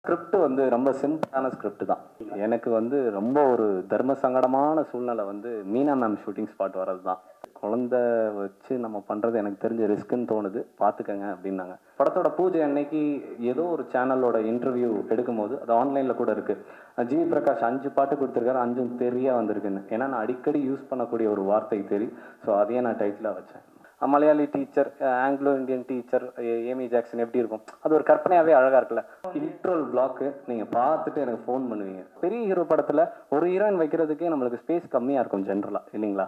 Script வந்து ரொம்ப சிம்பிளான ஸ்கிரிப்ட் தான். எனக்கு வந்து ரொம்ப ஒரு தர்ம சங்கடமான சூழ்நிலை வந்து மீனா மேம் ஷூட்டிங் ஸ்பாட் வர்றது தான். குழந்தை வச்சு நம்ம பண்ணுறது எனக்கு தெரிஞ்ச ரிஸ்க்குன்னு தோணுது, பார்த்துக்கங்க அப்படின்னாங்க. படத்தோட பூஜை அன்னைக்கு ஏதோ ஒரு சேனலோட இன்டர்வியூ எடுக்கும்போது அது ஆன்லைனில் கூட இருக்குது. ஜிவி பிரகாஷ் 5 பாட்டு கொடுத்துருக்காரு, 5ம் தெரியா வந்திருக்குன்னு. ஏன்னா நான் அடிக்கடி யூஸ் பண்ணக்கூடிய ஒரு வார்த்தை தெரி. ஸோ அதையே நான் டைட்டிலாக வச்சேன். Malayali teacher, Anglo Indian teacher, Amy Jackson எப்படி இருக்கும், அது ஒரு கற்பனையாகவே அழகாக இருக்குல்ல. இன்ட்ரோல் பிளாக்கு நீங்கள் பார்த்துட்டு எனக்கு ஃபோன் பண்ணுவீங்க. பெரிய ஹீரோ படத்தில் ஒரு ஹீரோயின் வைக்கிறதுக்கே நம்மளுக்கு ஸ்பேஸ் கம்மியாக இருக்கும் ஜென்ரலாக, இல்லைங்களா?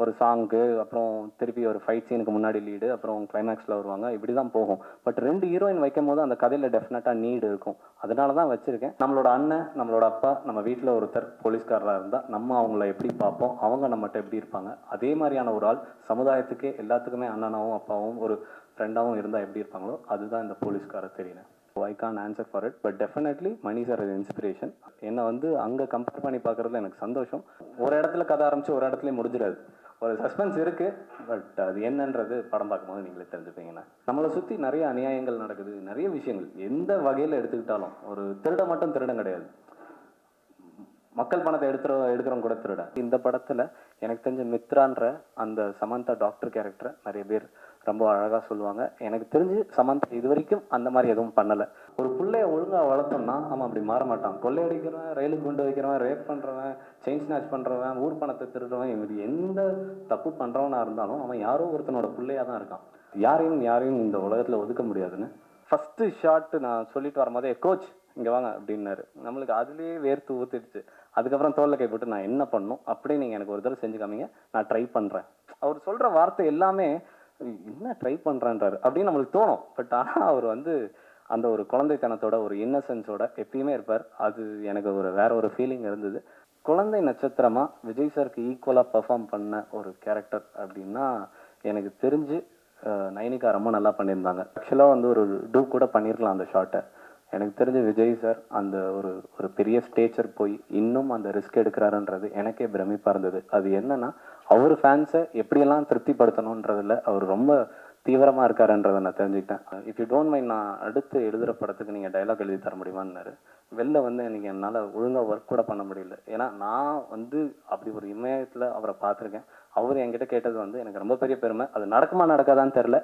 ஒரு சாங்கு, அப்புறம் திருப்பி ஒரு ஃபைட் சீனுக்கு முன்னாடி லீடு, அப்புறம் கிளைமேக்ஸில் வருவாங்க, இப்படி தான் போகும். பட் 2 ஹீரோயின் வைக்கும் போது அந்த கதையில் டெஃபினட்டாக நீடு இருக்கும். அதனால தான் வச்சுருக்கேன். நம்மளோட அண்ணன், நம்மளோட அப்பா, நம்ம வீட்டில் ஒருத்தர் போலீஸ்காரராக இருந்தால் நம்ம அவங்கள எப்படி பார்ப்போம், அவங்க நம்மகிட்ட எப்படி இருப்பாங்க, அதே மாதிரியான ஒரு ஆள் சமுதாயத்துக்கே எல்லாத்துக்குமே அண்ணனாவும் அப்பாவும் ஒரு ஃப்ரெண்டாகவும் இருந்தால் எப்படி இருப்பாங்களோ அதுதான் இந்த போலீஸ்காரர் தெரியல. I can answer for it, but definitely Mani sir inspiration. என்னை வந்து அங்கே கம்பேர் பண்ணி பார்க்குறதுல எனக்கு சந்தோஷம். ஒரு இடத்துல கதை ஆரம்பித்து ஒரு இடத்துலேயே முடிஞ்சிடாது. ஒரு சஸ்பென்ஸ் இருக்குது, பட் அது என்னன்றது படம் பார்க்கும்போது நீங்களே தெரிஞ்சுப்பீங்கண்ணா. நம்மளை சுற்றி நிறைய அநியாயங்கள் நடக்குது, நிறைய விஷயங்கள் எந்த வகையில் எடுத்துக்கிட்டாலும். ஒரு திருட மட்டும் திருடம் கிடையாது, மக்கள் பணத்தை எடுக்கிறவங்க கூட திருட. இந்த படத்தில் எனக்கு தெரிஞ்ச மித்ரான்ற அந்த சமந்தா டாக்டர் கேரக்டரை நிறைய பேர் ரொம்ப அழகாக சொல்லுவாங்க. எனக்கு தெரிஞ்சு சமந்தா இது வரைக்கும் அந்த மாதிரி எதுவும் பண்ணலை. ஒரு பிள்ளைய ஒழுங்காக வளர்த்தோம்னா அவன் அப்படி மாற மாட்டான். கொள்ளையடிக்கிறவன், ரயிலுக்கு கொண்டு வைக்கிறவன், ரேப் பண்ணுறவன், செயின் ஸ்நாச் பண்ணுறவன், ஊர் பணத்தை திருடுறவன், இப்படி எந்த தப்பு பண்ணுறவனா இருந்தாலும் அவன் யாரோ ஒருத்தனோட பிள்ளையாக தான் இருக்கான். யாரையும் இந்த உலகத்தில் ஒதுக்க முடியாதுன்னு ஃபஸ்ட்டு ஷாட்டு நான் சொல்லிட்டு வரும்போதே, கோச் இங்கே வாங்க அப்படின்னாரு. நம்மளுக்கு அதுலேயே வேர்த்து ஊற்றிடுச்சு. அதுக்கப்புறம் தோளில் கை போட்டு நான் என்ன பண்ணணும், அப்படியே நீங்கள் எனக்கு ஒரு தடவை செஞ்சு காமிங்க, நான் ட்ரை பண்ணுறேன். அவர் சொல்கிற வார்த்தை எல்லாமே என்ன ட்ரை பண்ணுறான்றாரு அப்படின்னு நம்மளுக்கு தோணும். பட் ஆனால் அவர் வந்து அந்த ஒரு குழந்தைத்தனத்தோட, ஒரு இன்னசென்ஸோட எப்பயுமே இருப்பார். அது எனக்கு ஒரு வேற ஒரு ஃபீலிங் இருந்தது. குழந்தை நட்சத்திரமாக விஜய் சாருக்கு ஈக்குவலாக பெர்ஃபார்ம் பண்ண ஒரு கேரக்டர் அப்படின்னா எனக்கு தெரிஞ்சு நைனிகா ரொம்ப நல்லா பண்ணியிருந்தாங்க. ஆக்சுவலாக வந்து ஒரு டூப் கூட பண்ணியிருக்கலாம் அந்த ஷார்ட்டை. எனக்கு தெரிஞ்ச விஜய் சார் அந்த ஒரு ஒரு பெரிய ஸ்டேச்சர் போய் இன்னும் அந்த ரிஸ்க் எடுக்கிறாருன்றது எனக்கே பிரமிப்பாக இருந்தது. அது என்னன்னா, அவர் ஃபேன்ஸை எப்படியெல்லாம் திருப்திப்படுத்தணுன்றதில் அவர் ரொம்ப தீவிரமாக இருக்காருன்றதை நான் தெரிஞ்சுக்கிட்டேன். இஃப் யூ டோன்ட் மைண்ட், நான் அடுத்து எழுதுகிற படத்துக்கு நீங்கள் டைலாக் எழுதி தர முடியுமான்னாரு. வெளில வந்து எனக்கு என்னால் ஒழுங்காக ஒர்க் கூட பண்ண முடியல. ஏன்னா நான் வந்து அப்படி ஒரு இமயத்தில் அவரை பார்த்துருக்கேன். அவர் என்கிட்ட கேட்டது வந்து எனக்கு ரொம்ப பெரிய பெருமை. அது நடக்குமா நடக்காதான்னு தெரில.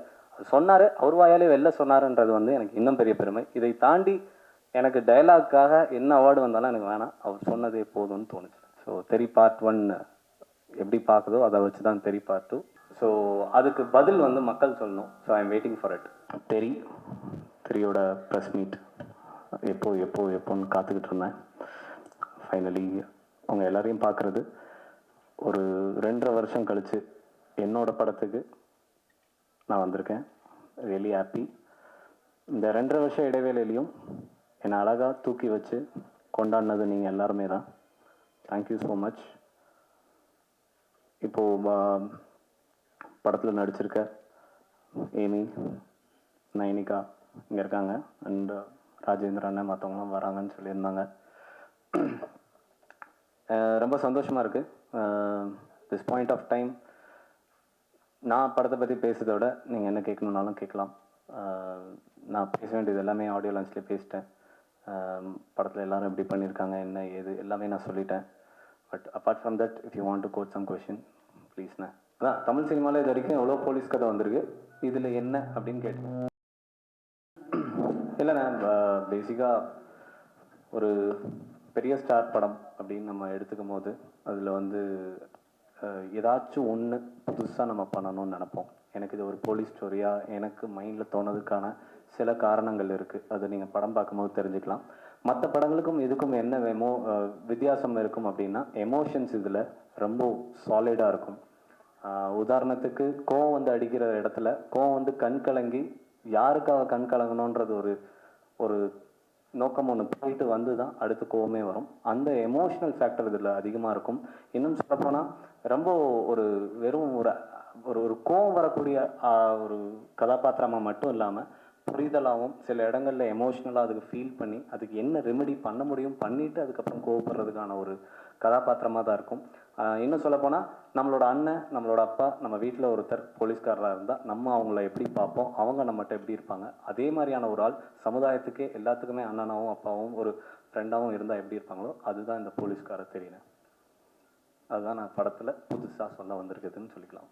சொன்னார், அவர் வாயாலே வெளில சொன்னாருன்றது வந்து எனக்கு இன்னும் பெரிய பெருமை. இதை தாண்டி எனக்கு டைலாக்காக என்ன அவார்டு வந்தாலும் எனக்கு வேணாம், அவர் சொன்னதே போதும்னு தோணுச்சு. ஸோ தெரி பார்ட் 1 எப்படி பார்க்குதோ அதை வச்சு தான் தெரி பார்ட் 2. ஸோ அதுக்கு பதில் வந்து மக்கள் சொல்லணும். So I am waiting for it. தெரியோட ப்ரெஸ் மீட் எப்போன்னு காத்துக்கிட்டு இருந்தேன். ஃபைனலி அவங்க எல்லாரையும் பார்க்குறது ஒரு 2.5 வருஷம் கழித்து என்னோட படத்துக்கு நான் வந்திருக்கேன். Really happy. இந்த 2.5 வருஷ இடைவேளையிலையும் என்னை அழகாக தூக்கி வச்சு கொண்டாடினது நீங்கள் எல்லாருமே தான். Thank you so much. இப்போது படத்தில் நடிச்சிருக்க ஏமி, நைனிகா இங்கே இருக்காங்க. அண்ட் ராஜேந்திர அண்ணன் மற்றவங்களாம் வராங்கன்னு சொல்லியிருந்தாங்க. ரொம்ப சந்தோஷமாக இருக்குது. திஸ் பாயிண்ட் ஆஃப் டைம் நான் படத்தை பற்றி பேசுகிறத விட நீங்கள் என்ன கேட்கணுன்னாலும் கேட்கலாம். நான் பேச வேண்டியது எல்லாமே ஆடியோ லான்ச்லேயே பேசிட்டேன். படத்தில் எல்லோரும் எப்படி பண்ணியிருக்காங்க, என்ன ஏது எல்லாமே நான் சொல்லிட்டேன். But apart from that, if you want to quote some question ப்ளீஸ்ண்ணே. அதான் தமிழ் சினிமாவில் இது வரைக்கும் எவ்வளோ போலீஸ் கதை வந்திருக்கு, இதில் என்ன அப்படின்னு கேட்டேன். இல்லைண்ணே, பேசிக்காக ஒரு பெரிய ஸ்டார் படம் அப்படின்னு நம்ம எடுத்துக்கும் போது அதில் வந்து ஏதாச்சும் ஒன்று புதுசாக நம்ம பண்ணணும்னு நினப்போம். எனக்கு இது ஒரு போலீஸ் ஸ்டோரியாக எனக்கு மைண்டில் தோணுறதுக்கான சில காரணங்கள் இருக்குது. அதை நீங்கள் படம் பார்க்கும்போது தெரிஞ்சுக்கலாம். மற்ற படங்களுக்கும் இதுக்கும் என்ன வித்தியாசம் இருக்கும் அப்படின்னா, எமோஷன்ஸ் இதில் ரொம்ப சாலிடாக இருக்கும். உதாரணத்துக்கு கோவம் வந்து அடிக்கிற இடத்துல கோவம் வந்து கண் கலங்கி யாருக்காக கண் கலங்கணுன்றது ஒரு ஒரு நோக்கம் ஒன்று போயிட்டு வந்து தான் அடுத்து கோவமே வரும். அந்த எமோஷ்னல் ஃபேக்டர் இதில் அதிகமாக இருக்கும். இன்னும் சொல்லப்போனால் ரொம்ப ஒரு வெறும் ஒரு ஒரு கோவம் வரக்கூடிய ஒரு கதாபாத்திரமாக மட்டும் இல்லாமல் புரிதலாகவும் சில இடங்களில் எமோஷ்னலாக அதுக்கு ஃபீல் பண்ணி அதுக்கு என்ன ரெமெடி பண்ண முடியும் பண்ணிவிட்டு அதுக்கப்புறம் கோவப்படுறதுக்கான ஒரு கதாபாத்திரமாக தான் இருக்கும். இன்னும் சொல்லப்போனால் நம்மளோட அண்ணன், நம்மளோட அப்பா, நம்ம வீட்டில் ஒருத்தர் போலீஸ்காரராக இருந்தால் நம்ம அவங்கள எப்படி பார்ப்போம், அவங்க நம்மகிட்ட எப்படி இருப்பாங்க, அதே மாதிரியான ஒரு ஆள் சமுதாயத்துக்கே எல்லாத்துக்குமே அண்ணனாவும் அப்பாவும் ஒரு ஃப்ரெண்டாகவும் இருந்தால் எப்படி இருப்பாங்களோ அதுதான் இந்த போலீஸ்காரர் தெரியல. அதுதான் நான் படத்தில் புதுசாக சொல்ல வந்திருக்குதுன்னு சொல்லிக்கலாம்.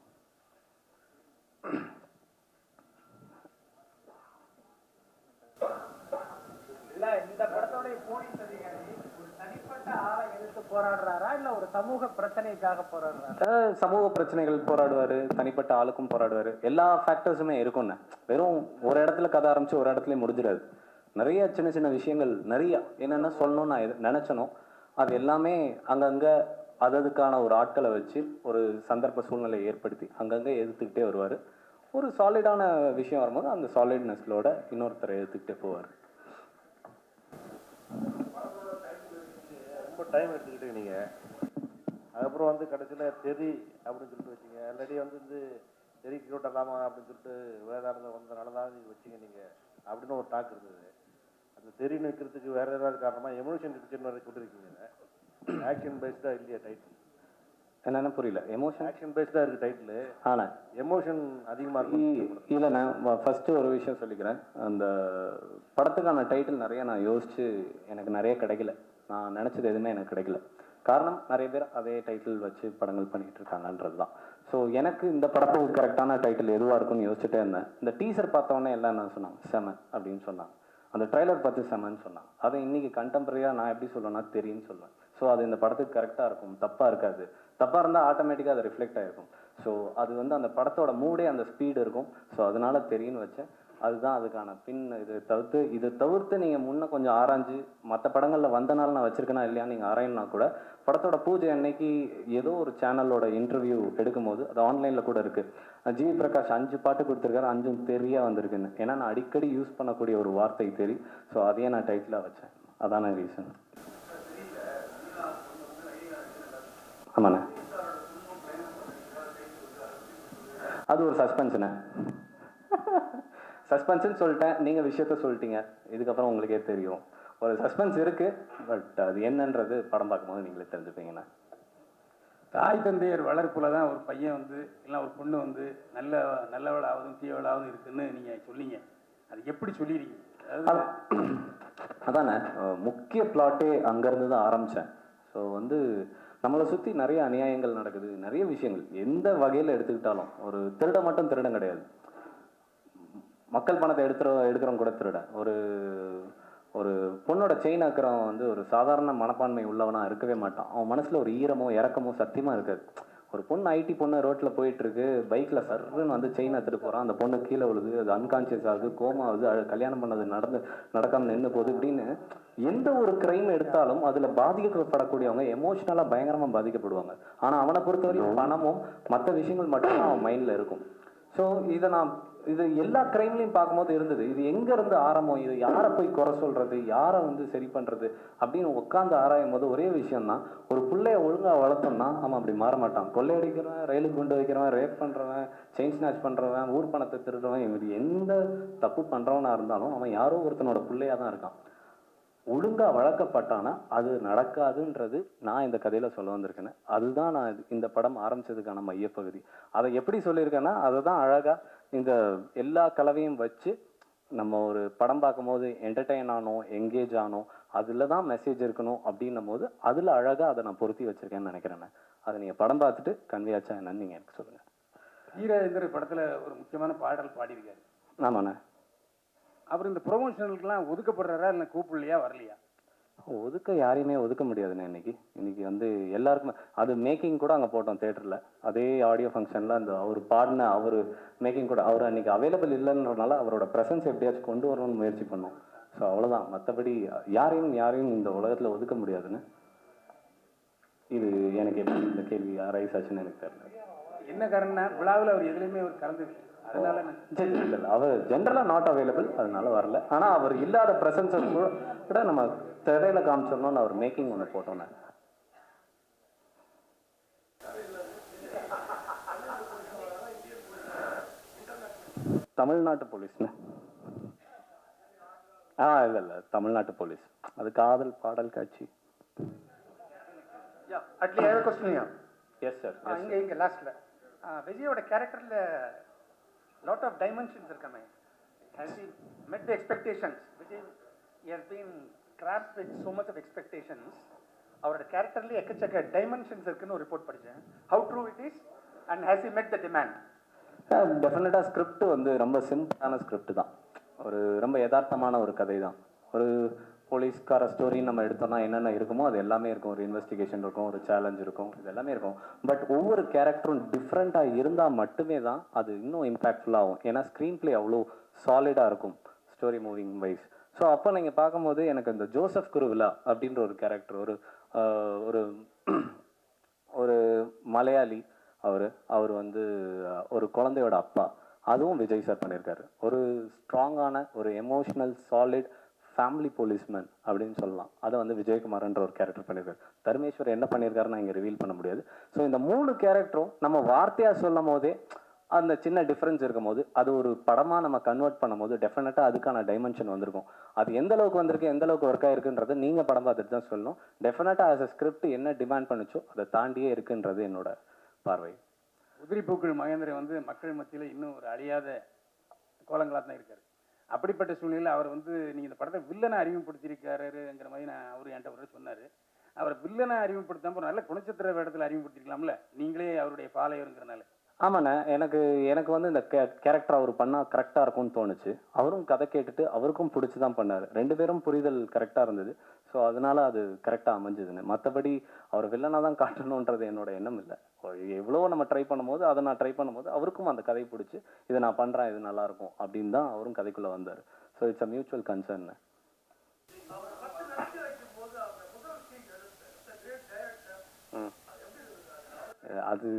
இந்த படத்தோட போலீஸ் அதிகாரி ஒரு தனிப்பட்ட ஆளை எதிர்த்து போராடுறாரா இல்ல ஒரு சமூக பிரச்சனைக்காக போராடுறாரா? சமூக பிரச்சனைகள் போராடுவார், தனிப்பட்ட ஆளுக்கும் போராடுவார். எல்லா ஃபேக்டர்ஸுமே இருக்கும்ண்ணே. வெறும் ஒரு இடத்துல கதை ஆரம்பிச்சு ஒரு இடத்துல முடிஞ்சிடாது. நிறைய சின்ன சின்ன விஷயங்கள் நிறைய என்னென்ன சொல்லணும்னு நான் நினச்சனோ அது எல்லாமே அங்கங்கே அதுக்கான ஒரு ஆட்களை வச்சு ஒரு சந்தர்ப்ப சூழ்நிலையை ஏற்படுத்தி அங்கங்கே எதிர்த்துக்கிட்டே வருவார். ஒரு சாலிடான விஷயம் வரும்போது அந்த சாலிட்னஸ்லோட இன்னொருத்தரை எதிர்த்துக்கிட்டே போவார். ரொம்ப டைம் எடுத்துக்கிட்டு நீங்கள் அதுக்கப்புறம் வந்து கடைசியில் தெரி அப்படின்னு சொல்லிட்டு வச்சிங்க. ஆல்ரெடி வந்து தெறிக்கு விட்டலாமா அப்படின்னு சொல்லிட்டு வேதாரத்தில் வந்தனால தான் இது வச்சிங்க நீங்கள் அப்படின்னு ஒரு டாக் இருந்தது. அந்த தெரி நிற்கிறதுக்கு வேறு ஏதாவது காரணமாக எமோஷன் இருக்குன்னு வரை சொல்லியிருக்கீங்க. ஆக்ஷன் பேஸ்டாக இல்லையா டைட்டில்? என்னென்ன புரியல. எமோஷன் ஆக்ஷன் பேஸ்டாக இருக்குது டைட்டில். ஆனால் எமோஷன் அதிகமாக இருக்கும். இல்லை, நான் ஃபஸ்ட்டு ஒரு விஷயம் சொல்லிக்கிறேன். அந்த படத்துக்கான டைட்டில் நிறைய நான் யோசித்து எனக்கு நிறைய கிடைக்கல. நான் நினச்சது எதுவுமே எனக்கு கிடைக்கல. காரணம் நிறைய பேர் அதே டைட்டில் வச்சு படங்கள் பண்ணிகிட்டு இருக்காங்கன்றது தான். ஸோ எனக்கு இந்த படத்துக்கு கரெக்டான டைட்டில் எதுவாக இருக்குன்னு யோசிச்சுட்டே இருந்தேன். இந்த டீசர் பார்த்தோன்னே எல்லாம் என்ன சொன்னாங்க, செம அப்படின்னு சொன்னாங்க. அந்த ட்ரைலர் பார்த்து செமன்னு சொன்னாங்க. அதை இன்றைக்கி கண்டெம்பரரியாக நான் எப்படி சொல்லுவேன்னா தெரியும்னு சொல்லுவேன். ஸோ அது இந்த படத்துக்கு கரெக்டாக இருக்கும், தப்பாக இருக்காது. தப்பாக இருந்தால் ஆட்டோமேட்டிக்காக அது ரிஃப்ளெக்ட் ஆகிருக்கும். ஸோ அது அந்த படத்தோட மூடே அந்த ஸ்பீடு இருக்கும். ஸோ அதனால் தெரியும்னு வச்சேன். அதுதான் அதுக்கான பின். இதை தவிர்த்து நீங்கள் முன்னே கொஞ்சம் ஆராய்ஞ்சு மற்ற படங்களில் வந்தனால நான் வச்சுருக்கேனா இல்லையான்னு நீங்கள் ஆராயணுனா கூட படத்தோட பூஜை அன்னைக்கு ஏதோ ஒரு சேனலோட இன்டர்வியூ எடுக்கும்போது அது ஆன்லைனில் கூட இருக்குது. ஜிவி பிரகாஷ் 5 பாட்டு கொடுத்துருக்காரு, 5ம் தெரியா வந்திருக்குன்னு. ஏன்னா நான் அடிக்கடி யூஸ் பண்ணக்கூடிய ஒரு வார்த்தை தெரி. ஸோ அதையே நான் டைட்டிலாக வச்சேன். அதான ரீசன். ஆமாண்ணே, அது ஒரு சஸ்பென்ஸுண்ணே. சஸ்பென்ஸ்ன்னு சொல்லிட்டேன், நீங்கள் விஷயத்த சொல்லிட்டீங்க. இதுக்கப்புறம் உங்களுக்கே தெரியும். ஒரு சஸ்பென்ஸ் இருக்குது, பட் அது என்னன்றது படம் பார்க்கும்போது நீங்களே தெரிஞ்சுப்பீங்கண்ணா. தாய் தந்தையர் வளர்ப்பில் தான் ஒரு பையன் இல்லை ஒரு பொண்ணு நல்லவளாகவும் தீயவளாகவும் இருக்குன்னு நீங்கள் சொன்னீங்க. அது எப்படி சொல்லிடுறீங்க? அதானே முக்கிய பிளாட்டே அங்கேருந்து தான் ஆரம்பித்தேன். ஸோ நம்மளை சுற்றி நிறைய அநியாயங்கள் நடக்குது, நிறைய விஷயங்கள் எந்த வகையில் எடுத்துக்கிட்டாலும். ஒரு திருட மட்டும் திருடம் கிடையாது, மக்கள் பணத்தை எடுக்கிறவங்க கூட திருட. ஒரு பொண்ணோட செயின் ஆக்கிறவன் ஒரு சாதாரண மனப்பான்மை உள்ளவனாக இருக்கவே மாட்டான். அவன் மனசில் ஒரு ஈரமோ இறக்கமோ சத்தியமாக இருக்காது. ஒரு பொண்ணு ஐடி பொண்ணு ரோட்டில் போயிட்டுருக்கு, பைக்கில் சர்ன்னு செயின் எடுத்துகிட்டு போகிறான். அந்த பொண்ணு கீழே விழுது, அது அன்கான்சியஸ் ஆகுது, கோமா ஆகுது, கல்யாணம் பண்ணது நடக்காமல் நின்று போகுது. இப்படின்னு எந்த ஒரு கிரைம் எடுத்தாலும் அதில் பாதிக்கப்படக்கூடியவங்க எமோஷ்னலாக பயங்கரமாக பாதிக்கப்படுவாங்க. ஆனால் அவனை பொறுத்தவரைக்கும் பணமும் மற்ற விஷயங்கள் மட்டும்தான் அவன் மைண்டில் இருக்கும். ஸோ இது எல்லா கிரைம்லையும் பார்க்கும்போது இருந்தது. இது எங்கேருந்து ஆரம்பம், இது யாரை போய் குறை சொல்கிறது, யாரை சரி பண்ணுறது அப்படின்னு உட்காந்து ஆராயும் போது ஒரே விஷயம்தான், ஒரு பிள்ளைய ஒழுங்காக வளர்த்தோம்னா அவன் அப்படி மாற மாட்டான். கொள்ளையடிக்கிறவன், ரயிலுக்கு கொண்டு வைக்கிறவன், ரேப் பண்ணுறவன், செயின் ஸ்நாச் பண்ணுறவன், ஊர் பணத்தை திருடுறவன், இவர் எந்த தப்பு பண்ணுறவனா இருந்தாலும் அவன் யாரோ ஒருத்தனோட பிள்ளையாக தான் இருக்கான். ஒழுங்காக வளர்க்கப்பட்டானா அது நடக்காதுன்றது நான் இந்த கதையில் சொல்ல வந்திருக்கேன். அதுதான் நான் இந்த படம் ஆரம்பித்ததுக்கான மையப்பகுதி. அதை எப்படி சொல்லியிருக்கேன்னா அதை தான் அழகாக இந்த எல்லா கலவையும் வச்சு நம்ம ஒரு படம் பார்க்கும்போது என்டர்டெயின் ஆனோம், என்கேஜ் ஆனோம், அதில் தான் மெசேஜ் இருக்கணும் அப்படின்னும் போது அதில் அழகாக அதை நான் பொருத்தி வச்சுருக்கேன்னு நினைக்கிறேன். அதை நீங்கள் படம் பார்த்துட்டு கன்வே ஆச்சா என்னன்னு நீங்கள் எனக்கு சொல்லுங்கள். வீரேந்திர படத்தில் ஒரு முக்கியமான பாடல் பாடியிருக்காரு. ஆமாண்ணே. அப்புறம் இந்த ப்ரொமோஷனலுக்குலாம் ஒதுக்கப்படுறாரா இல்லை கூப்பிடலையா, வரலையா? ஒதுக்க யாரையுமே ஒதுக்க முடியாதுண்ணே. இன்னைக்கு எல்லாருக்குமே அது மேக்கிங் கூட அங்கே போட்டோம் தேட்டரில். அதே ஆடியோ ஃபங்க்ஷனில் அவர் பாடின அவர் மேக்கிங் கூட அவர் அன்றைக்கி அவைலபிள் இல்லைன்றனால அவரோட ப்ரெசன்ஸ் எப்படியாச்சும் கொண்டு வரணும்னு முயற்சி பண்ணோம். ஸோ அவ்வளோதான். மற்றபடி யாரையும் இந்த உலகத்தில் ஒதுக்க முடியாதுன்னு. இது எனக்கு எப்படி இந்த கேள்வி ரைஸ் ஆச்சுன்னு எனக்கு தெரியல. என்ன காரணம்னா விழாவில் அவர் எதுலையுமே அவர் கலந்து அதனால இல்லை, அவர் ஜென்ரலாக நாட் அவைலபிள், அதனால வரல. ஆனால் அவர் இல்லாத ப்ரெசன்ஸை கூட நம்ம திரையில காமிச்சோம்னு அவர் மேக்கிங் ஒன்று போட்டோன்னே. தமிழ்நாட்டு போலீஸ்ண்ணே. இல்லை தமிழ்நாட்டு போலீஸ். அது காதல் பாடல் காட்சி. Actually, I have a question here. Yes sir இங்க லாஸ்ட்ல விஜயோட கேரக்டர்ல லாட் ஆஃப் டைமென்ஷன்ஸ் இருக்கமே. Has he met the expectations? Vijay, he has been trapped with so much of expectations. அவரோட கேரக்டர்ல எக்கச்சக்க டைமென்ஷன்ஸ் இருக்குன்னு ஒரு ரிப்போர்ட் படிச்சேன். How true it is and has he met the demand? டெஃபினட்டாக ஸ்கிரிப்ட் வந்து ரொம்ப சிம்பிளான ஸ்கிரிப்ட் தான். ஒரு ரொம்ப யதார்த்தமான ஒரு கதை தான். ஒரு போலீஸ்கார ஸ்டோரின்னு நம்ம எடுத்தோம்னா என்னென்ன இருக்குமோ அது எல்லாமே இருக்கும். ஒரு இன்வெஸ்டிகேஷன் இருக்கும், ஒரு சேலஞ்ச் இருக்கும், இது எல்லாமே இருக்கும். பட் ஒவ்வொரு கேரக்டரும் டிஃப்ரெண்ட்டாக இருந்தால் மட்டுமே தான் அது இன்னும் இம்பேக்ட்ஃபுல்லாக ஆகும். ஏன்னா ஸ்க்ரீன் பிளே அவ்வளோ சாலிடாக இருக்கும் ஸ்டோரி மூவிங் வைஸ். ஸோ அப்போ நீங்கள் பார்க்கும்போது எனக்கு இந்த ஜோசப் குருவிலா அப்படின்ற ஒரு கேரக்டர், ஒரு ஒரு மலையாளி, அவர் வந்து ஒரு குழந்தையோட அப்பா, அதுவும் விஜய் சார் பண்ணியிருக்காரு. ஒரு ஸ்ட்ராங்கான ஒரு எமோஷ்னல் சாலிட் ஃபேமிலி போலீஸ்மேன் அப்படின்னு சொல்லலாம். அதை வந்து விஜயகுமார்ன்ற ஒரு கேரக்டர் பண்ணியிருக்காரு. தர்மேஸ்வர் என்ன பண்ணியிருக்காருன்னு இங்கே ரிவீல் பண்ண முடியாது. ஸோ இந்த 3 கேரக்டரும் நம்ம வார்த்தையாக சொல்லும் போதே அந்த சின்ன டிஃப்ரென்ஸ் இருக்கும் போது அது ஒரு படமாக நம்ம கன்வெர்ட் பண்ணும்போது டெஃபினட்டாக அதுக்கான டைமென்ஷன் வந்திருக்கும். அது எந்த அளவுக்கு வந்திருக்கு, எந்த அளவுக்கு ஒர்க் ஆயிருக்குன்றது நீங்கள் படம் பார்த்துட்டு தான் சொல்லணும். டெஃபினட்டாக ஆஸ் அ ஸ்கிரிப்ட் என்ன டிமாண்ட் பண்ணுச்சோ அதை தாண்டியே இருக்குன்றது என்னோட பார்வை. உதிரிப்பூக்கள் மகேந்திரன் வந்து மக்கள் மத்தியில் இன்னும் ஒரு அழியாத கோலங்களாக தான் இருக்காரு. அப்படிப்பட்ட சூழ்நிலையில் அவர் வந்து நீங்கள் இந்த படத்தை வில்லனை அறிமுகப்படுத்தியிருக்காருங்கிற மாதிரி அவர் என்கிட்ட ஒரு சொன்னார். அவர் வில்லனை அறிமுகப்படுத்தாமல் ஒரு நல்ல குணச்சித்திர வேடத்தில் அறிமுகப்படுத்திருக்கலாம்ல, நீங்களே அவருடைய ஃபாலோவருங்கிறனால. ஆமாண்ணே, எனக்கு வந்து இந்த கேரக்டர் அவர் பண்ணால் கரெக்டாக இருக்கும்னு தோணுச்சு. அவரும் கதை கேட்டுட்டு அவருக்கும் பிடிச்சி தான் பண்ணார். 2 பேரும் புரிதல் கரெக்டாக இருந்தது. ஸோ அதனால அது கரெக்டாக அமைஞ்சதுன்னு. மற்றபடி அவர் வில்லனாக தான் காட்டணுன்றது என்னோட எண்ணம் இல்லை. எவ்வளோ நம்ம ட்ரை பண்ணும்போது அதை நான் ட்ரை பண்ணும்போது அவருக்கும் அந்த கதை பிடிச்சி இதை நான் பண்ணுறேன், இது நல்லாயிருக்கும் அப்படின்னு தான் அவரும் கதைக்குள்ளே வந்தார். So it's a mutual concern. அது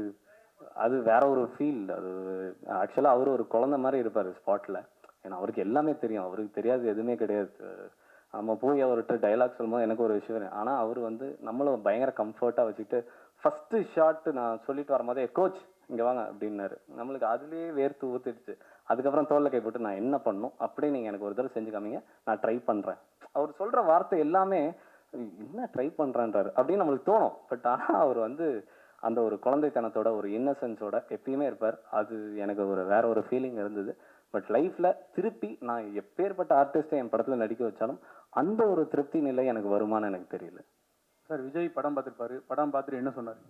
அது வேற ஒரு ஃபீல். அது ஆக்சுவலாக அவர் ஒரு குழந்தை மாதிரி இருப்பார் ஸ்பாட்டில். ஏன்னா அவருக்கு எல்லாமே தெரியும், அவருக்கு தெரியாது எதுவுமே கிடையாது. நம்ம போய் அவர்கிட்ட டைலாக் சொல்லும்போது எனக்கு ஒரு விஷயம், ஆனால் அவர் வந்து நம்மளும் பயங்கர கம்ஃபர்ட்டாக வச்சுக்கிட்டு ஃபஸ்ட்டு ஷாட்டு நான் சொல்லிட்டு வரும்போதே கோச் இங்கே வாங்க அப்படின்னாரு. நம்மளுக்கு அதுலேயே வேர்த்து ஊற்றிடுச்சு. அதுக்கப்புறம் தோளில் கை போட்டு நான் என்ன பண்ணணும் அப்படியே நீங்கள் எனக்கு ஒரு தடவை செஞ்சு காமிங்க, நான் ட்ரை பண்ணுறேன். அவர் சொல்கிற வார்த்தை எல்லாமே என்ன ட்ரை பண்ணுறான்றாரு அப்படின்னு நம்மளுக்கு தோணும். பட் ஆனால் அவர் வந்து அந்த ஒரு குழந்தைத்தனத்தோட ஒரு இன்னசென்ஸோட எப்பயுமே இருப்பார். அது எனக்கு வேற ஒரு ஃபீலிங் இருந்தது. பட் லைஃப்பில் திருப்பி நான் எப்பேற்பட்ட ஆர்டிஸ்ட்டை என் படத்தில் நடிக்க வச்சாலும் அந்த ஒரு திருப்தி நிலை எனக்கு வருமானு எனக்கு தெரியல. சார் விஜய் படம் பார்த்துருப்பாரு, படம் பார்த்துட்டு என்ன சொன்னார்?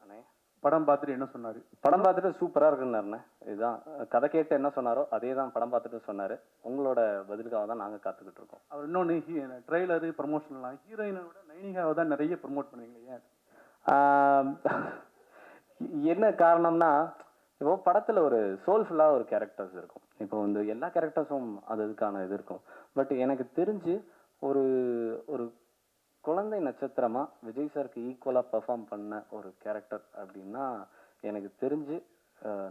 அண்ணே, படம் பார்த்துட்டு என்ன சொன்னார்? படம் பார்த்துட்டு சூப்பராக இருக்குன்னாருண்ணே. இதுதான் கதை கேட்டு என்ன சொன்னாரோ அதே தான் படம் பார்த்துட்டு சொன்னார். உங்களோட பதிலுக்காக தான் நாங்கள் காத்துக்கிட்டு இருக்கோம். அவர் இன்னொன்று ட்ரெய்லரு ப்ரமோஷன்லாம் ஹீரோயினோட நைனிகாவை தான் நிறைய ப்ரமோட் பண்ணுவீங்களே, ஏன்? என்ன காரணம்னா, இப்போ படத்தில் ஒரு சோல்ஃபுல்லாக ஒரு கேரக்டர்ஸ் இருக்கும். இப்போ வந்து எல்லா கேரக்டர்ஸும் அதுக்கான இது இருக்கும். பட் எனக்கு தெரிஞ்சு ஒரு ஒரு குழந்தை நட்சத்திரமாக விஜய் சாருக்கு ஈக்குவலாக பெர்ஃபார்ம் பண்ண ஒரு கேரக்டர் அப்படின்னா எனக்கு தெரிஞ்சு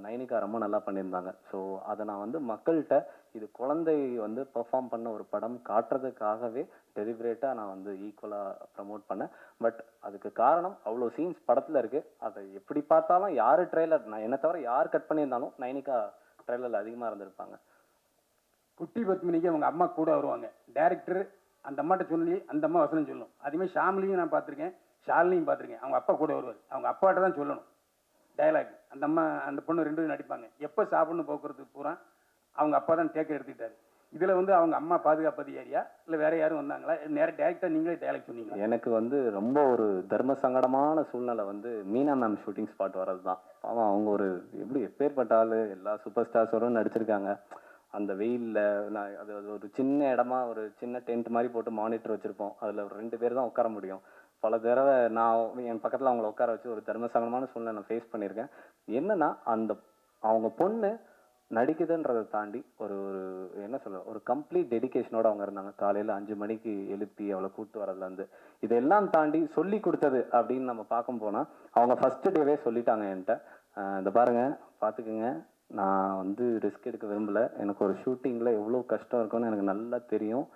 நைனிகா ரொம்ப நல்லா பண்ணியிருந்தாங்க. ஸோ அதை நான் வந்து மக்கள்கிட்ட இது குழந்தை வந்து பெர்ஃபார்ம் பண்ண ஒரு படம் காட்டுறதுக்காகவே டெலிபரேட்டாக நான் வந்து ஈக்குவலாக ப்ரமோட் பண்ணேன். பட் அதுக்கு காரணம் அவ்வளோ சீன்ஸ் படத்தில் இருக்குது. அதை எப்படி பார்த்தாலும் யார் ட்ரெய்லர், நான் என்னை தவிர யார் கட் பண்ணியிருந்தாலும் நைனிகா ட்ரெய்லரில் அதிகமாக இருந்திருப்பாங்க. குட்டி பத்மினிக்கு அவங்க அம்மா கூட வருவாங்க. டேரக்டர் அந்த அம்மாட்ட சொல்லி அந்த அம்மா வசனம் சொல்லணும். அதுமாதிரி ஷாம்லியும் நான் பார்த்துருக்கேன், ஷாலினியும் பார்த்துருக்கேன். அவங்க அப்பா கூட வருவார், அவங்க அப்பாட்ட தான் சொல்லணும் டைலாக். அந்த அம்மா அந்த பொண்ணு 2 நடிப்பாங்க. எப்போ சாப்பிட்ணும் போக்குறதுக்கு பூரா அவங்க அப்பா தான் டேக்கர் எடுத்துக்கிட்டாரு. இதில் வந்து அவங்க அம்மா பாதுகாப்பு அதிகாரியா இல்லை வேற யாரும் வந்தாங்களா? நேரம் டேரக்டாக நீங்களே டைலாக் சொன்னீங்க. எனக்கு வந்து ரொம்ப ஒரு தர்ம சங்கடமான சூழ்நிலை வந்து மீனா மேம் ஷூட்டிங் ஸ்பாட் வர்றது தான். அவன் அவங்க ஒரு எப்படி எப்பேற்பட்ட ஆள், எல்லா சூப்பர் ஸ்டார்ஸோடும் நடிச்சிருக்காங்க. அந்த வெயிலில் நான் அது ஒரு சின்ன இடமா ஒரு சின்ன டென்ட் மாதிரி போட்டு மானிட்டர் வச்சுருப்போம். அதில் ஒரு 2 பேர் தான் உட்கார முடியும். பல தடவை நான் என் பக்கத்தில் அவங்கள உட்கார வச்சு ஒரு தர்மசங்கமான சூழ்நிலை நான் ஃபேஸ் பண்ணியிருக்கேன். என்னன்னா அவங்க பொண்ணு நடிக்குதுன்றதை தாண்டி ஒரு என்ன சொல்ல ஒரு கம்ப்ளீட் டெடிகேஷனோட அவங்க இருந்தாங்க. காலையில் 5 மணிக்கு எழுப்பி அவளை கூப்பிட்டு வரதுலேருந்து இதெல்லாம் தாண்டி சொல்லி கொடுத்தது அப்படின்னு நம்ம பார்க்க போனால் அவங்க ஃபஸ்ட்டு டேவே சொல்லிட்டாங்க என்கிட்ட, இந்த பாருங்க பார்த்துக்குங்க, நான் வந்து ரிஸ்க் எடுக்க விரும்பலை. எனக்கு ஒரு ஷூட்டிங்கில் எவ்வளோ கஷ்டம் இருக்குன்னு எனக்கு நல்லா தெரியும்.